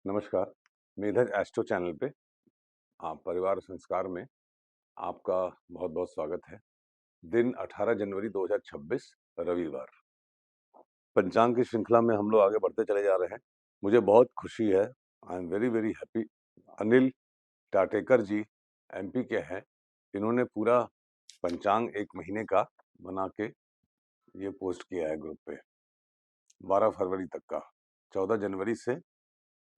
नमस्कार, मेधज astro channel पे आप परिवार और संस्कार में आपका बहुत-बहुत स्वागत है। दिन 18 जनवरी 2026 रविवार। पंचांग की श्रृंखला में हम लोग आगे बढ़ते चले जा रहे हैं। मुझे बहुत खुशी है, I am very happy. Anil Tatekar ji MP के हैं। इन्होंने पूरा पंचांग 1 महीने का बना के ये पोस्ट किया है ग्रुप पे, 12 फरवरी तक का। 14 जनवरी से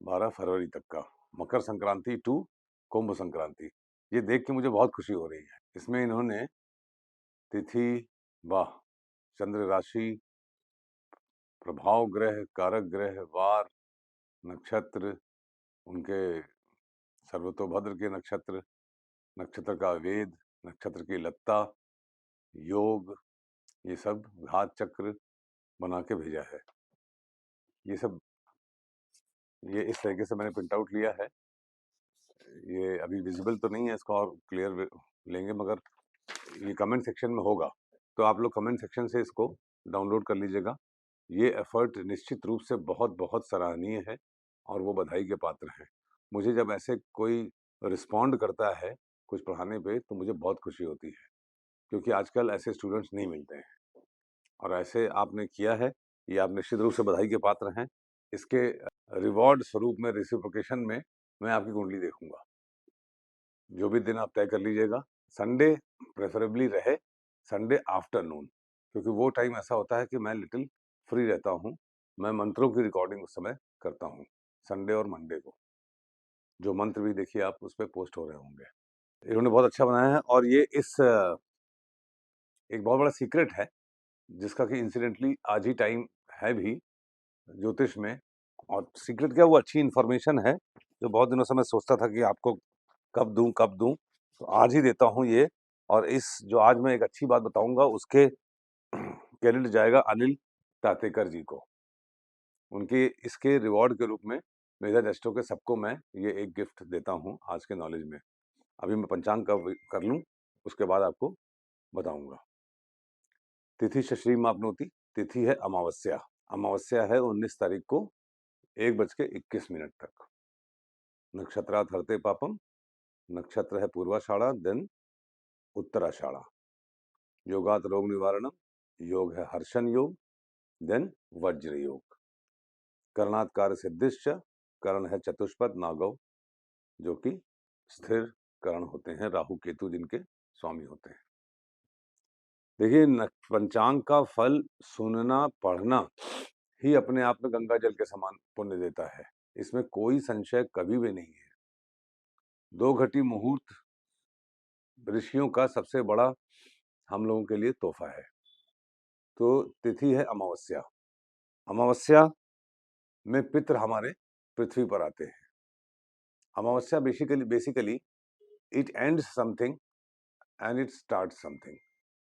12 फरवरी तक का, मकर संक्रांति टू कुंभ संक्रांति। ये देख के मुझे बहुत खुशी हो रही है। इसमें इन्होंने तिथि, वाह, चंद्र राशि, प्रभाव ग्रह, कारक ग्रह, वार, नक्षत्र, उनके सर्वतोभद्र के नक्षत्र, नक्षत्र का वेद, नक्षत्र की लत्ता, योग, ये सब घात चक्र बना के भेजा है। ये सब ये इस तरीके से मैंने प्रिंट आउट लिया है। ये अभी विजिबल तो नहीं है, इसको और क्लियर लेंगे, मगर ये कमेंट सेक्शन में होगा, तो आप लोग कमेंट सेक्शन से इसको डाउनलोड कर लीजिएगा। ये एफर्ट निश्चित रूप से बहुत सराहनीय है और वो बधाई के पात्र हैं। मुझे जब ऐसे कोई रिस्पॉन्ड करता है कुछ पढ़ाने पे तो मुझे बहुत खुशी होती है, क्योंकि आजकल ऐसे स्टूडेंट्स नहीं मिलते हैं और ऐसे आपने किया है, ये आप निश्चित रूप से बधाई के पात्र हैं। इसके रिवॉर्ड स्वरूप में, रेसिप्रोकेशन में, मैं आपकी कुंडली देखूंगा। जो भी दिन आप तय कर लीजिएगा, संडे प्रेफरेबली रहे, संडे आफ्टरनून, क्योंकि वो टाइम ऐसा होता है कि मैं लिटिल फ्री रहता हूँ। मैं मंत्रों की रिकॉर्डिंग उस समय करता हूँ, संडे और मंडे को। जो मंत्र भी देखिए आप उस पे पोस्ट हो रहे होंगे। इन्होंने बहुत अच्छा बनाया है और ये एक बहुत बड़ा सीक्रेट है, जिसका कि इंसिडेंटली आज ही टाइम है भी ज्योतिष में। और सीक्रेट क्या, वो अच्छी इन्फॉर्मेशन है जो बहुत दिनों से मैं सोचता था कि आपको कब दूं, तो आज ही देता हूं ये। और इस जो आज मैं एक अच्छी बात बताऊंगा, उसके क्रेडिट जाएगा अनिल तातेकर जी को। उनके इसके रिवॉर्ड के रूप में मेधज एस्ट्रो के सबको मैं ये एक गिफ्ट देता हूं आज के नॉलेज में। अभी मैं पंचांग का कर लूं, उसके बाद आपको बताऊंगा। तिथि शश्री मापनोति, तिथि है अमावस्या। अमावस्या है 19 तारीख को 1:21 तक। नक्षत्रात् हरते पापम, नक्षत्र है पूर्वाषाढ़ा, देन उत्तराषाढ़ा। योगात रोग निवारणम, योग है हर्षण योग, देन वज्र योग। करणात् कार्य सिद्धिश्च, करण है चतुष्पद नागव, जो कि स्थिर करण होते हैं, राहु केतु जिनके स्वामी होते हैं। देखिए, पंचांग का फल सुनना, पढ़ना ही अपने आप में गंगा जल के समान पुण्य देता है, इसमें कोई संशय कभी भी नहीं है। 2 घटी मुहूर्त ऋषियों का सबसे बड़ा हम लोगों के लिए तोहफा है। तो तिथि है अमावस्या। अमावस्या में पितृ हमारे पृथ्वी पर आते हैं। अमावस्या basically it ends something and it start something.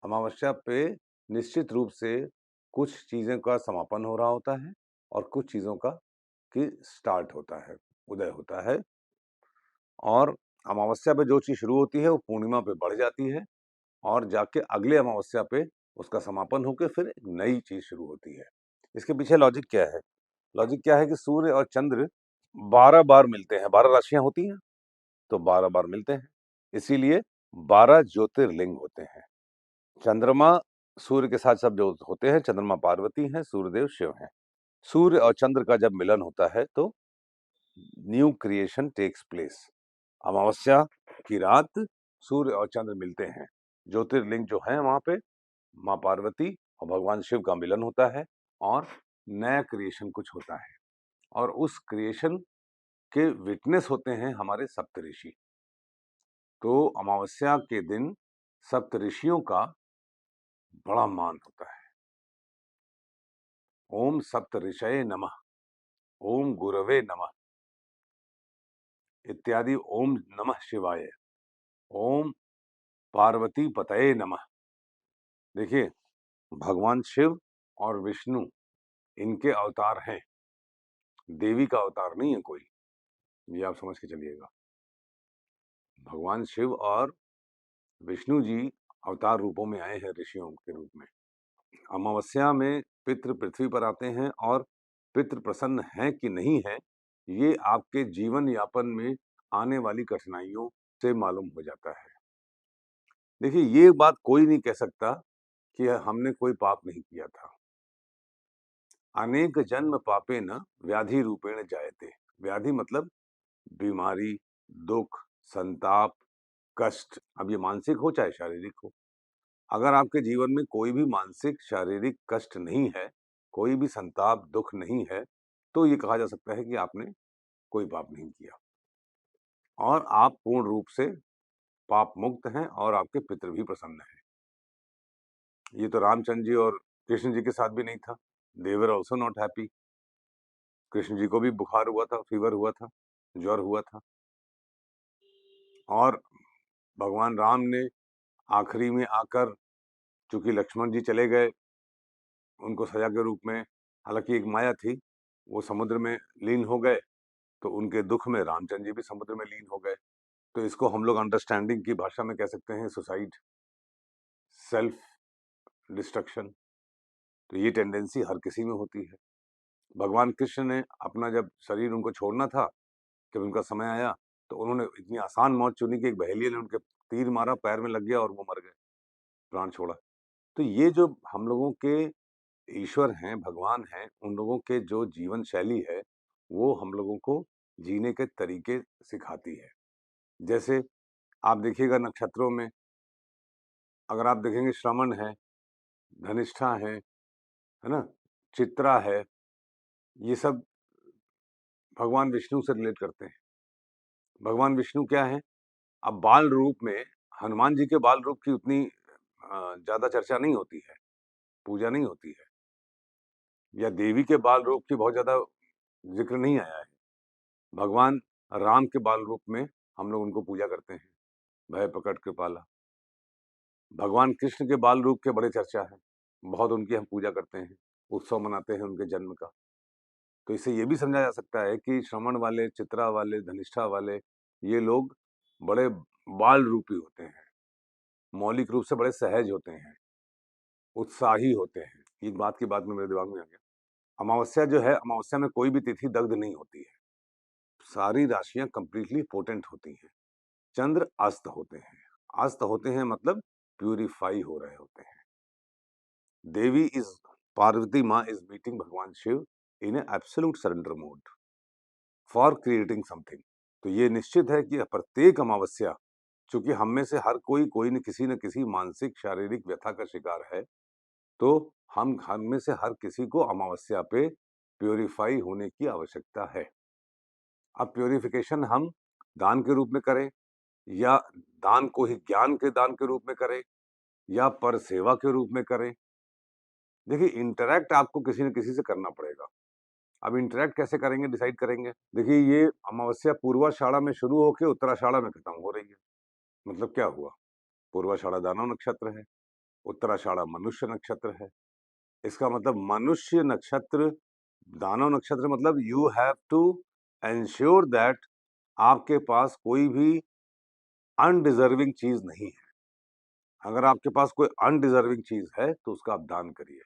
अमावस्या पे निश्चित रूप से कुछ चीजें का समापन हो रहा होता है और कुछ चीजों का की स्टार्ट होता है, उदय होता है। और अमावस्या पे जो चीज शुरू होती है वो पूर्णिमा पे बढ़ जाती है और जाके अगले अमावस्या पे उसका समापन होकर फिर एक नई चीज शुरू होती है। इसके पीछे लॉजिक क्या है? लॉजिक क्या है कि सूर्य और चंद्र 12 बार मिलते हैं। 12 राशियां होती हैं तो 12 बार मिलते हैं, इसीलिए 12 ज्योतिर्लिंग होते हैं। चंद्रमा सूर्य के साथ सब जो होते हैं, चंद्रमा पार्वती हैं, सूर्यदेव शिव हैं। सूर्य और चंद्र का जब मिलन होता है तो न्यू क्रिएशन टेक्स प्लेस। अमावस्या की रात सूर्य और चंद्र मिलते हैं, ज्योतिर्लिंग जो है वहां पे माँ पार्वती और भगवान शिव का मिलन होता है और नया क्रिएशन कुछ होता है। और उस क्रिएशन के विटनेस होते हैं हमारे सप्तऋषि। तो अमावस्या के दिन सप्तऋषियों का बड़ा मान होता है। ओम सप्तऋषये नमः, ओम गुरवे नमः इत्यादि, ओम नमः शिवाय, ओम पार्वती पतये नमः। देखिए, भगवान शिव और विष्णु इनके अवतार हैं, देवी का अवतार नहीं है कोई, ये आप समझ के चलिएगा। भगवान शिव और विष्णु जी अवतार रूपों में आए हैं, ऋषियों के रूप में। अमावस्या में पितृ पृथ्वी पर आते हैं और पितृ प्रसन्न हैं कि नहीं है, ये आपके जीवन यापन में आने वाली कठिनाइयों से मालूम हो जाता है। देखिए, ये बात कोई नहीं कह सकता कि हमने कोई पाप नहीं किया था। अनेक जन्म पापेन व्याधि रूपेण जायते। व्याधि मतलब बीमारी, दुख, संताप, कष्ट, अब ये मानसिक हो चाहे शारीरिक हो। अगर आपके जीवन में कोई भी मानसिक, शारीरिक कष्ट नहीं है, कोई भी संताप, दुख नहीं है, तो ये कहा जा सकता है कि आपने कोई पाप नहीं किया और आप पूर्ण रूप से पाप मुक्त हैं और आपके पितृ भी प्रसन्न हैं। ये तो रामचंद्र जी और कृष्ण जी के साथ भी नहीं था। They were also not happy. Krishna ji को भी बुखार हुआ था, फीवर हुआ था, ज्वर हुआ था और भगवान राम ने आखिरी में आकर, चूंकि लक्ष्मण जी चले गए उनको सजा के रूप में, हालांकि एक माया थी, वो समुद्र में लीन हो गए, तो उनके दुख में रामचंद्र जी भी समुद्र में लीन हो गए। तो इसको हम लोग अंडरस्टैंडिंग की भाषा में कह सकते हैं सुसाइड, सेल्फ डिस्ट्रक्शन। तो ये टेंडेंसी हर किसी में होती है। भगवान कृष्ण ने अपना जब शरीर उनको छोड़ना था, जब उनका समय आया, तो उन्होंने इतनी आसान मौत चुनी कि एक बहेलिये ने उनके तीर मारा, पैर में लग गया और वो मर गए, प्राण छोड़ा। तो ये जो हम लोगों के ईश्वर हैं, भगवान हैं, उन लोगों के जो जीवन शैली है, वो हम लोगों को जीने के तरीके सिखाती है। जैसे आप देखिएगा नक्षत्रों में, अगर आप देखेंगे श्रवण है, धनिष्ठा है ना? चित्रा है, ये सब भगवान विष्णु से रिलेट करते हैं। भगवान विष्णु क्या है? अब बाल रूप में हनुमान जी के बाल रूप की उतनी ज़्यादा चर्चा नहीं होती है, पूजा नहीं होती है, या देवी के बाल रूप की बहुत ज़्यादा ज़िक्र नहीं आया है। भगवान राम के बाल रूप में हम लोग उनको पूजा करते हैं, भय प्रकट कृपाला। भगवान कृष्ण के बाल रूप के बड़े चर्चा है, बहुत उनकी हम पूजा करते हैं, उत्सव मनाते हैं उनके जन्म का। तो इससे ये भी समझा जा सकता है कि श्रवण वाले, चित्रा वाले, धनिष्ठा वाले, ये लोग बड़े बाल रूपी होते हैं, मौलिक रूप से बड़े सहज होते हैं, उत्साही होते हैं। एक बात की बात में मेरे दिमाग में आ गया, अमावस्या जो है, अमावस्या में कोई भी तिथि दग्ध नहीं होती है, सारी राशियां कंप्लीटली पोटेंट होती हैं। चंद्र अस्त होते हैं, अस्त होते हैं मतलब प्यूरिफाई हो रहे होते हैं। देवी इज, पार्वती माँ is meeting Bhagwan Shiv in absolute surrender mode for creating something. तो ये निश्चित है कि प्रत्येक अमावस्या, चूंकि हम में से हर कोई न किसी मानसिक शारीरिक व्यथा का शिकार है, तो हम में से हर किसी को अमावस्या पे प्योरीफाई होने की आवश्यकता है। अब प्योरिफिकेशन हम दान के रूप में करें, या दान को ही ज्ञान के दान के रूप में करें, या पर सेवा के रूप में करें। देखिए, इंटरैक्ट आपको किसी न किसी से करना पड़ेगा। अब इंटरैक्ट कैसे करेंगे, डिसाइड करेंगे। देखिए, ये अमावस्या पूर्वाषाढ़ा में शुरू होकर उत्तराषाढ़ा में खत्म हो रही है। मतलब क्या हुआ? पूर्वाषाढ़ा दानव नक्षत्र है, उत्तराषाढ़ा मनुष्य नक्षत्र है। इसका मतलब मनुष्य नक्षत्र, दानव नक्षत्र, मतलब you have to ensure that आपके पास कोई भी अनडिजर्विंग चीज नहीं है। अगर आपके पास कोई अनडिजर्विंग चीज है तो उसका आप दान करिए।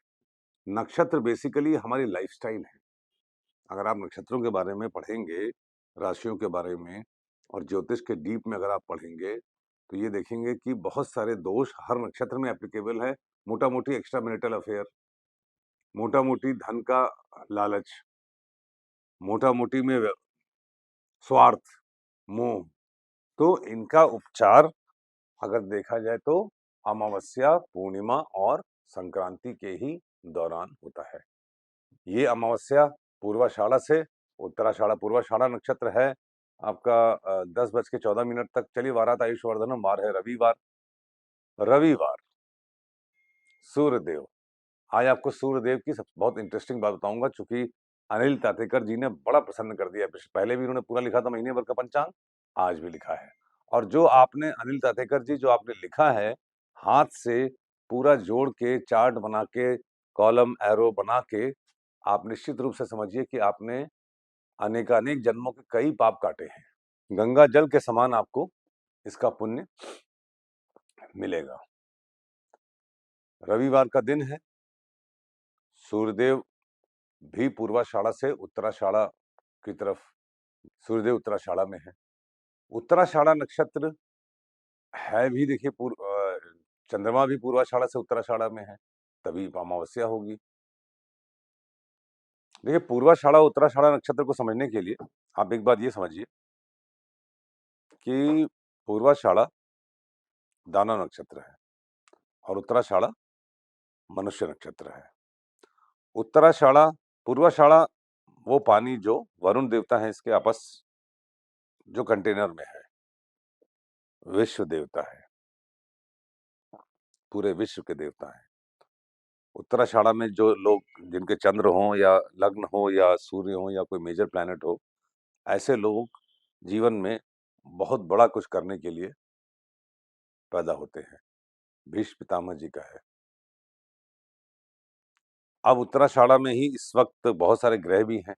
नक्षत्र बेसिकली हमारी लाइफस्टाइल है। अगर आप नक्षत्रों के बारे में पढ़ेंगे, राशियों के बारे में और ज्योतिष के डीप में अगर आप पढ़ेंगे, तो ये देखेंगे कि बहुत सारे दोष हर नक्षत्र में एप्लीकेबल है। मोटा मोटी एक्स्ट्रा मैरिटल अफेयर, मोटा मोटी धन का लालच, मोटा मोटी में स्वार्थ, मोह, तो इनका उपचार अगर देखा जाए तो अमावस्या, पूर्णिमा और संक्रांति के ही दौरान होता है। ये अमावस्या पूर्वाषाढ़ा से उत्तराषाढ़ा, पूर्वाषाढ़ा नक्षत्र है आपका 10:14 तक। चलिए, वारात आयुष्वर्धनम वार है रविवार। रविवार सूर्यदेव, आज आपको सूर्यदेव की बहुत इंटरेस्टिंग बात बताऊंगा, चूंकि अनिल तातेकर जी ने बड़ा प्रसन्न कर दिया। पहले भी उन्होंने पूरा लिखा था महीने भर का पंचांग, आज भी लिखा है। और जो आपने अनिल तातेकर जी, जो आपने लिखा है हाथ से, पूरा जोड़ के, चार्ट बना के, कॉलम एरो बना के, आप निश्चित रूप से समझिए कि आपने अनेकानेक जन्मों के कई पाप काटे हैं। गंगा जल के समान आपको इसका पुण्य मिलेगा। रविवार का दिन है, सूर्यदेव भी पूर्वाषाढ़ा से उत्तराषाढ़ा की तरफ सूर्यदेव उत्तराषाढ़ा में है। उत्तराषाढ़ा नक्षत्र है भी, देखिए चंद्रमा भी पूर्वाषाढ़ा से उत्तराषाढ़ा में है, तभी अमावस्या होगी। देखिए पूर्वाषाढ़ा उत्तराषाढ़ा नक्षत्र को समझने के लिए आप एक बात ये समझिए कि पूर्वाषाढ़ा दानव नक्षत्र है और उत्तराषाढ़ा मनुष्य नक्षत्र है। उत्तराषाढ़ा पूर्वाषाढ़ा वो पानी जो वरुण देवता है इसके आपस जो कंटेनर में है, विश्व देवता है, पूरे विश्व के देवता है। उत्तराषाढ़ा में जो लोग जिनके चंद्र हो या लग्न हो या सूर्य हो या कोई मेजर प्लैनेट हो, ऐसे लोग जीवन में बहुत बड़ा कुछ करने के लिए पैदा होते हैं। भीष्म पितामह जी का है। अब उत्तराषाढ़ा में ही इस वक्त बहुत सारे ग्रह भी हैं,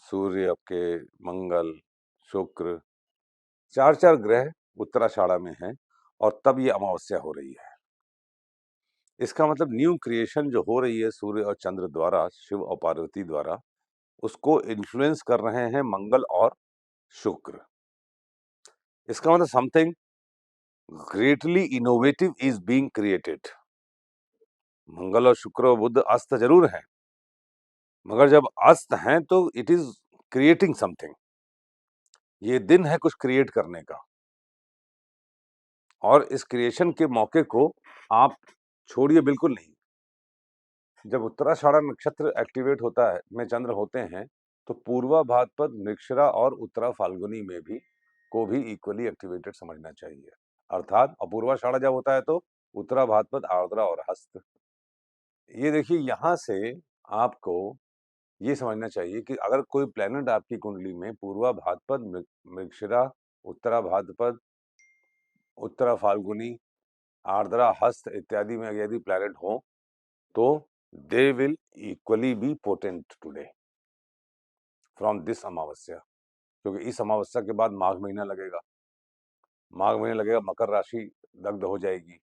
सूर्य आपके, मंगल, शुक्र, 4 ग्रह उत्तराषाढ़ा में हैं और तब ये अमावस्या हो रही है। इसका मतलब न्यू क्रिएशन जो हो रही है सूर्य और चंद्र द्वारा, शिव और पार्वती द्वारा, उसको इन्फ्लुएंस कर रहे हैं मंगल और शुक्र। इसका मतलब something greatly innovative is being created. मंगल और शुक्र और बुध अस्त जरूर हैं, मगर जब अस्त हैं तो इट इज क्रिएटिंग समथिंग। ये दिन है कुछ क्रिएट करने का, और इस क्रिएशन के मौके को आप छोड़िए बिल्कुल नहीं। जब उत्तराषाढ़ा नक्षत्र एक्टिवेट होता है में चंद्र होते हैं, तो पूर्वा भाद्रपद, मृगशिरा और उत्तरा फाल्गुनी में भी को भी इक्वली एक्टिवेटेड समझना चाहिए। अर्थात अपूर्वाषाढ़ा जब होता है तो उत्तरा भाद्रपद, आर्द्रा और हस्त। ये देखिए यहाँ से आपको ये समझना चाहिए कि अगर कोई प्लेनेट आपकी कुंडली में पूर्वा भाद्रपद, मृगशिरा, उत्तरा भाद्रपद, उत्तरा फाल्गुनी, आर्द्रा, हस्त इत्यादि में यदि प्लेनेट हो तो they will equally be potent today from this amavasya. क्योंकि इस अमावस्या के बाद माघ महीना लगेगा, माघ महीना लगेगा, मकर राशि दग्ध हो जाएगी,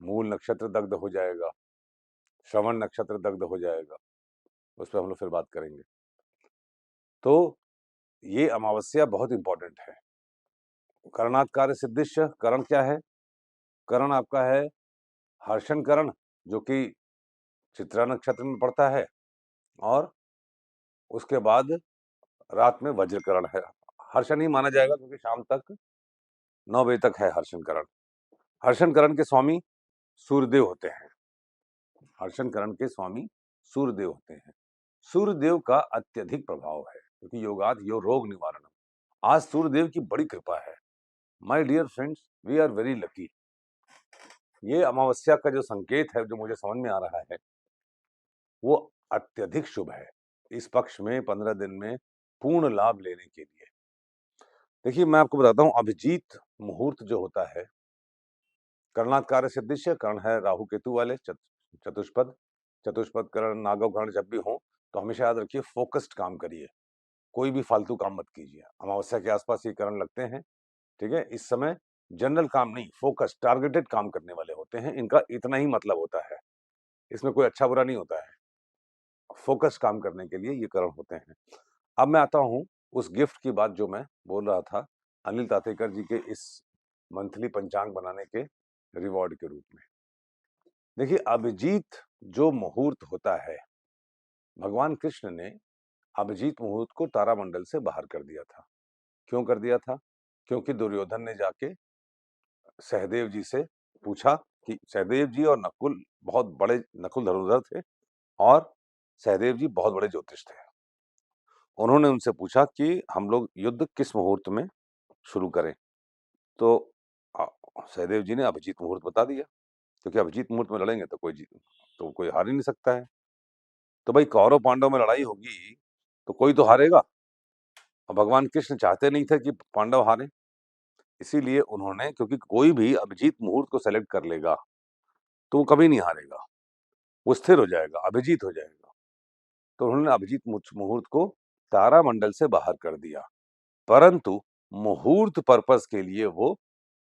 मूल नक्षत्र दग्ध हो जाएगा, श्रवण नक्षत्र दग्ध हो जाएगा। उस पर हम लोग फिर बात करेंगे। तो ये अमावस्या बहुत इंपॉर्टेंट है। करणात् कार्य सिद्धिश्च, करण क्या है? करण आपका है हर्षण करण, जो कि चित्रा नक्षत्र में पड़ता है, और उसके बाद रात में वज्रकरण है। हर्षण ही माना जाएगा क्योंकि शाम तक 9 बजे तक है हर्षण करण। हर्षण करण के स्वामी सूर्यदेव होते हैं। हर्षण करण के स्वामी सूर्यदेव होते हैं। सूर्यदेव का अत्यधिक प्रभाव है क्योंकि योगाद यो रोग निवारण। आज सूर्यदेव की बड़ी कृपा है। My dear friends, we are very lucky. ये अमावस्या का जो संकेत है, जो मुझे समझ में आ रहा है, वो अत्यधिक शुभ है। इस पक्ष में 15 दिन में पूर्ण लाभ लेने के लिए देखिए मैं आपको बताता हूं, अभिजीत मुहूर्त जो होता है, करणात् कार्य सिद्धिश्च, कर्ण है राहु केतु वाले, चतुष्पद। चतुष्पद कर्ण, नागव कर्ण जब भी हो तो हमेशा याद रखिए फोकस्ड काम करिए, कोई भी फालतू काम मत कीजिए। अमावस्या के आसपास ये कर्ण लगते हैं, ठीक है। इस समय जनरल काम नहीं, फोकस टारगेटेड काम करने वाले होते हैं। इनका इतना ही मतलब होता है, इसमें कोई अच्छा बुरा नहीं होता है। फोकस काम करने के लिए ये करण होते हैं। अब मैं आता हूं उस गिफ्ट की बात जो मैं बोल रहा था अनिल तातेकर जी के इस मंथली पंचांग बनाने के रिवॉर्ड के रूप में। देखिए अभिजीत जो मुहूर्त होता है, भगवान कृष्ण ने अभिजीत मुहूर्त को तारामंडल से बाहर कर दिया था। क्यों कर दिया था? क्योंकि दुर्योधन ने जाके सहदेव जी से पूछा कि सहदेव जी और नकुल बहुत बड़े, नकुल धनुर्धर थे और सहदेव जी बहुत बड़े ज्योतिष थे। उन्होंने उनसे पूछा कि हम लोग युद्ध किस मुहूर्त में शुरू करें, तो सहदेव जी ने अभिजीत मुहूर्त बता दिया, क्योंकि अभिजीत मुहूर्त में लड़ेंगे तो कोई हार ही नहीं सकता है। तो भाई कौरव पांडव में लड़ाई होगी तो कोई तो हारेगा, और भगवान कृष्ण चाहते नहीं थे कि पांडव हारे, इसीलिए उन्होंने, क्योंकि कोई भी अभिजीत मुहूर्त को सेलेक्ट कर लेगा तो वो कभी नहीं हारेगा, वो स्थिर हो जाएगा, अभिजीत हो जाएगा। तो उन्होंने अभिजीत मुहूर्त को तारामंडल से बाहर कर दिया, परंतु मुहूर्त पर्पस के लिए वो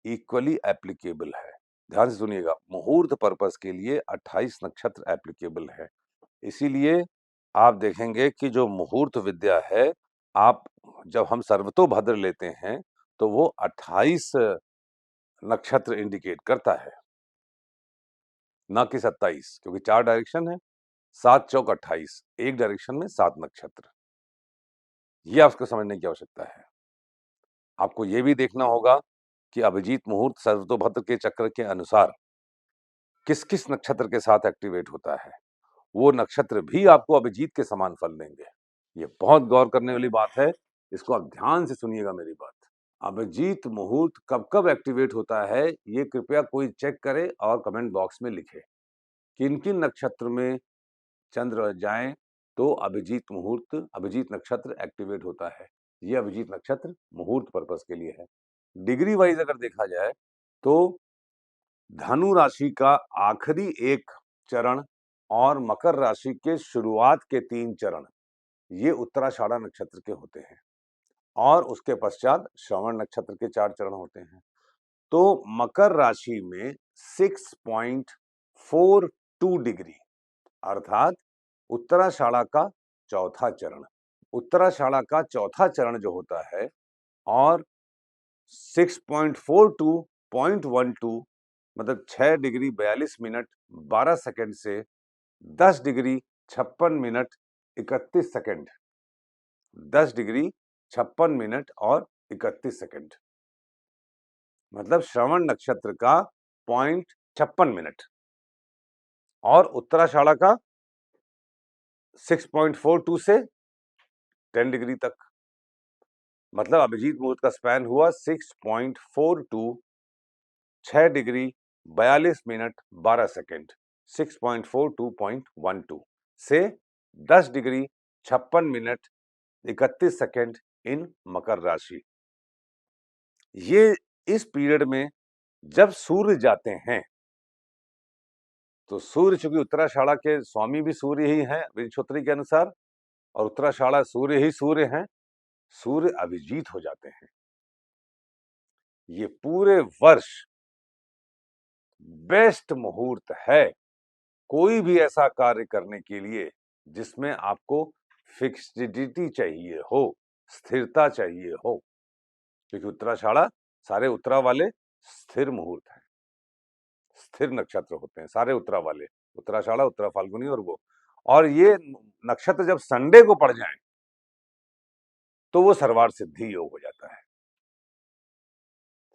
इक्वली एप्लीकेबल है। ध्यान से सुनिएगा, मुहूर्त पर्पस के लिए 28 नक्षत्र एप्लीकेबल है। इसीलिए आप देखेंगे कि जो मुहूर्त विद्या है, आप जब हम सर्वतोभद्र लेते हैं, तो वो 28 नक्षत्र इंडिकेट करता है, ना कि 27, क्योंकि 4 डायरेक्शन है, 7 चौक 28, एक डायरेक्शन में 7 नक्षत्र। ये आपको समझने की आवश्यकता है। आपको ये भी देखना होगा कि अभिजीत मुहूर्त सर्वतोभद्र के चक्र के अनुसार किस-किस नक्षत्र के साथ एक्टिवेट होता है। वो नक्षत्र भी आपको अभिजीत के समान फल देंगे। ये बहुत गौर करने वाली बात है, इसको आप ध्यान से सुनिएगा मेरी बात। अभिजीत मुहूर्त कब-कब एक्टिवेट होता है, ये कृपया कोई चेक करे और कमेंट बॉक्स में लिखे। किन-किन नक्षत्र में चंद्र जाएँ, तो अभिजीत नक्षत्र एक्टिवेट होता है। ये अभिजीत नक्षत्र मुहूर्त पर्पस के लिए है। डिग्री वाइज़ अगर देखा जाए, तो धनु राशि का आखिरी एक चरण और मकर राशि के शुरुआत के 3 चरण, ये उत्तराषाढ़ा नक्षत्र के होते हैं और उसके पश्चात श्रवण नक्षत्र के 4 चरण होते हैं। तो मकर राशि में 6.42 डिग्री अर्थात उत्तराषाढ़ा का चौथा चरण। उत्तराषाढ़ा का चौथा चरण जो होता है और 6.42.12 मतलब 6 डिग्री 42 मिनट 12 सेकंड से 10 degree 56 minute 31 second 10 degree 56 minute और 31 सेकंड मतलब श्रवण नक्षत्र का 0.56 मिनट और उत्तराषाढ़ा का 6.42 से 10 डिग्री तक मतलब अभिजीत मुहूर्त का स्पैन हुआ 6.42 6 डिग्री 42 मिनट 12 सेकंड 6.42.12 से 10 डिग्री 56 मिनट 31 सेकंड इन मकर राशि। ये इस पीरियड में जब सूर्य जाते हैं, तो सूर्य चूंकि उत्तराषाढ़ा के स्वामी भी सूर्य ही हैं विंशोत्तरी के अनुसार और उत्तराषाढ़ा सूर्य ही सूर्य हैं, सूर्य अभिजीत हो जाते हैं। ये पूरे वर्ष बेस्ट मुहूर्त है कोई भी ऐसा कार्य करने के लिए जिसमें आपको फिक्सिडिटी चाहिए हो, स्थिरता चाहिए हो, क्योंकि उत्तराषाढ़ा सारे उत्तरा वाले स्थिर मुहूर्त हैं, स्थिर नक्षत्र होते हैं सारे उत्तरा वाले, उत्तराषाढ़ा, उत्तरा फाल्गुनी और ये नक्षत्र जब संडे को पड़ जाए तो वो सर्वार्थ सिद्धि योग हो जाता है।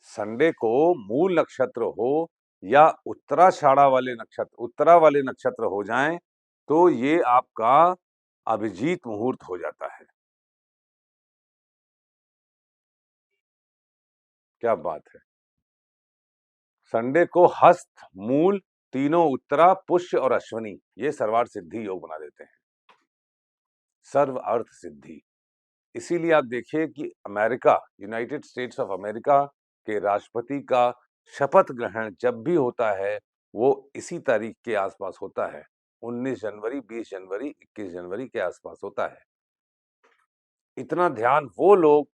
संडे को मूल नक्षत्र हो या उत्तराषाढ़ा वाले नक्षत्र उत्तरा वाले नक्षत्र हो जाएं, तो ये आपका अभिजीत मुहूर्त हो जाता है। क्या बात है। संडे को हस्त, मूल, तीनों उत्तरा, पुष्य और अश्विनी ये सर्वार्थ सिद्धि योग बना देते हैं, सर्व अर्थ सिद्धि। इसीलिए आप देखिए कि America, United states of America के राष्ट्रपति का शपथ ग्रहण जब भी होता है, वो इसी तारीख के आसपास होता है। 19 जनवरी, 20 जनवरी, 21 जनवरी के आसपास होता है। इतना ध्यान वो लोग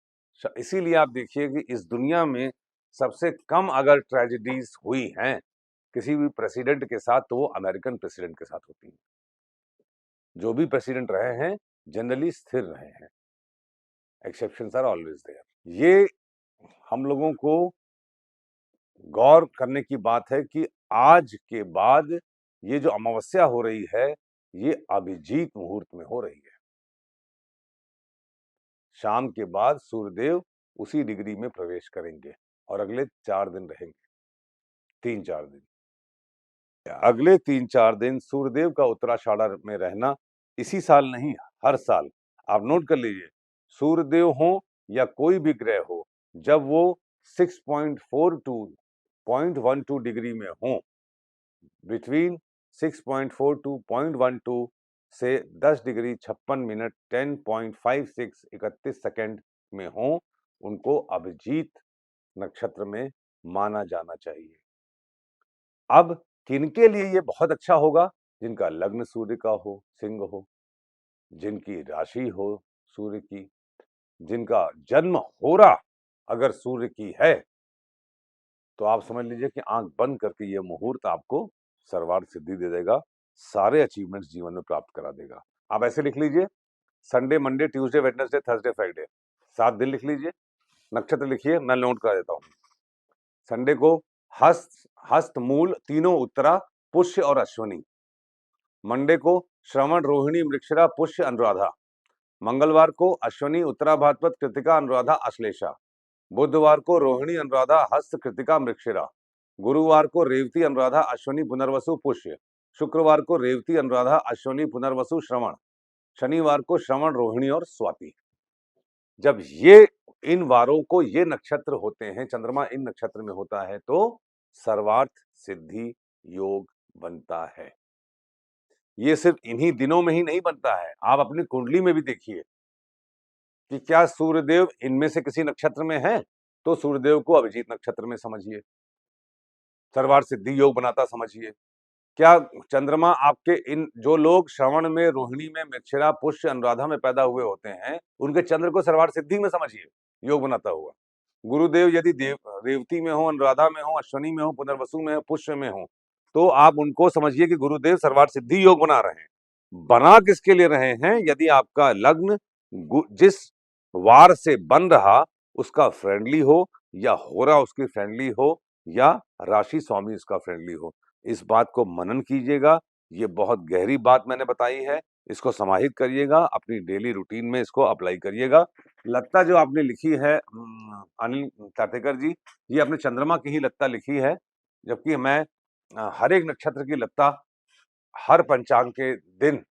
इसीलिए आप देखिए कि इस दुनिया में सबसे कम अगर ट्रेजेडीज हुई हैं किसी भी प्रेसिडेंट के साथ, तो वो अमेरिकन प्रेसिडेंट के साथ होती हैं। जो भी प्रेसिडेंट रहे हैं, जनरली स्थिर रहे हैं। Exceptions are always there. ये हम लोगों को गौर करने की बात है कि आज के बाद ये जो अमावस्या हो रही है, ये अभिजीत मुहूर्त में हो रही है। शाम के बाद सूर्यदेव उसी डिग्री में प्रवेश करेंगे और अगले 4 दिन रहेंगे, 3-4 दिन। अगले 3-4 दिन सूर्यदेव का उत्तराषाढ़ा में रहना इसी साल नहीं, हर साल आप नोट कर लीजिए, सूर्यदेव हो या कोई भी ग्रह हो, जब वो 6.42.12 डिग्री में हो, बिटवीन 6.42.12 से 10 डिग्री 56 मिनट 10.56 31 सेकंड में हो, उनको अभिजीत नक्षत्र में माना जाना चाहिए। अब किनके लिए ये बहुत अच्छा होगा? जिनका लग्न सूर्य का हो, सिंह हो, जिनकी राशि हो सूर्य की, जिनका जन्म होरा अगर सूर्य की है, तो आप समझ लीजिए कि आंख बंद करके ये मुहूर्त आपको सर्वार्थ सिद्धि दे देगा, सारे अचीवमेंट्स जीवन में प्राप्त करा देगा। आप ऐसे लिख लीजिए, Sunday, Monday, Tuesday, Wednesday, Thursday, Friday, 7 दिन लिख लीजिए। नक्षत्र लिखिए, मैं नोट करा देता हूँ। संडे को हस्त, मूल, तीनों उत्तरा, पुष्य और अश्विनी। मंडे को श्रवण, रोहिणी, मृगशिरा, पुष्य, अनुराधा। मंगलवार को अश्विनी, उत्तरा, भाद्रपद, कृतिका, अनुराधा, अश्लेषा। बुधवार को रोहिणी, अनुराधा, हस्त, कृतिका, मृगशिरा। गुरुवार को रेवती, अनुराधा, अश्विनी, पुनर्वसु, पुष्य। शुक्रवार को रेवती, अनुराधा, अश्विनी, पुनर्वसु, श्रवण। शनिवार को श्रवण, रोहिणी और स्वाति। जब ये इन वारों को ये नक्षत्र होते हैं, चंद्रमा इन नक्षत्र में होता है, तो सर्वार्थ सिद्धि योग बनता है। ये सिर्फ इन्हीं दिनों में ही नहीं बनता है, आप अपनी कुंडली में भी देखिए कि क्या सूर्यदेव इनमें से किसी नक्षत्र में है, तो सूर्यदेव को अभिजीत नक्षत्र में समझिए, सर्वार्थ सिद्धि योग बनाता समझिए। क्या चंद्रमा आपके इन जो लोग श्रवण में, रोहिणी में, मृगशिरा, पुष्य, अनुराधा में पैदा हुए होते हैं, उनके चंद्र को सर्वार्थ सिद्धि में समझिए, योग बनाता हुआ। गुरुदेव यदि रेवती में हो, अनुराधा में हो, अश्विनी में हो, पुनर्वसु में हो, पुष्य में हो, तो आप उनको समझिए कि गुरुदेव सर्वार्थ सिद्धि योग बना रहे हैं। बना किसके लिए रहे हैं? यदि आपका लग्न जिस वार से बन रहा उसका फ्रेंडली हो, या हो रहा उसकी फ्रेंडली हो, या राशि स्वामी उसका फ्रेंडली हो। इस बात को मनन कीजिएगा। ये बहुत गहरी बात मैंने बताई है, इसको समाहित करिएगा, अपनी डेली रूटीन में इसको अप्लाई करिएगा। लत्ता जो आपने लिखी है अनिल काटेकर जी, ये अपने चंद्रमा की ही लत्ता लिखी है, जबकि मैं हर एक नक्षत्र की लत्ता हर पंचांग के दिन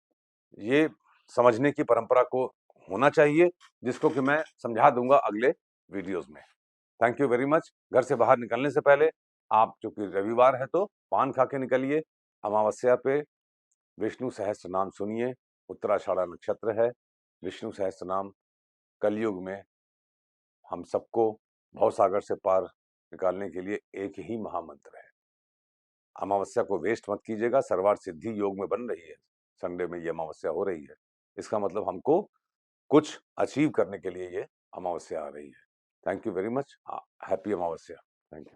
ये समझने की परंपरा को होना चाहिए, जिसको कि मैं समझा दूंगा अगले वीडियोस में। Thank you very much. घर से बाहर निकलने से पहले आप, चूंकि रविवार है तो पान खा के निकलिए। अमावस्या पे विष्णु सहस्त्र नाम सुनिए। उत्तराषाढ़ा नक्षत्र है। विष्णु सहस्त्र नाम कलयुग में हम सबको भवसागर से पार निकालने के लिए एक ही महामंत्र है। अमावस्या को वेस्ट मत कीजिएगा, सर्वार्थ सिद्धि योग में बन रही है। संडे में ये अमावस्या हो रही है, इसका मतलब हमको कुछ अचीव करने के लिए ये अमावस्या आ रही है। Thank you very much. Happy Amavasya. Thank you.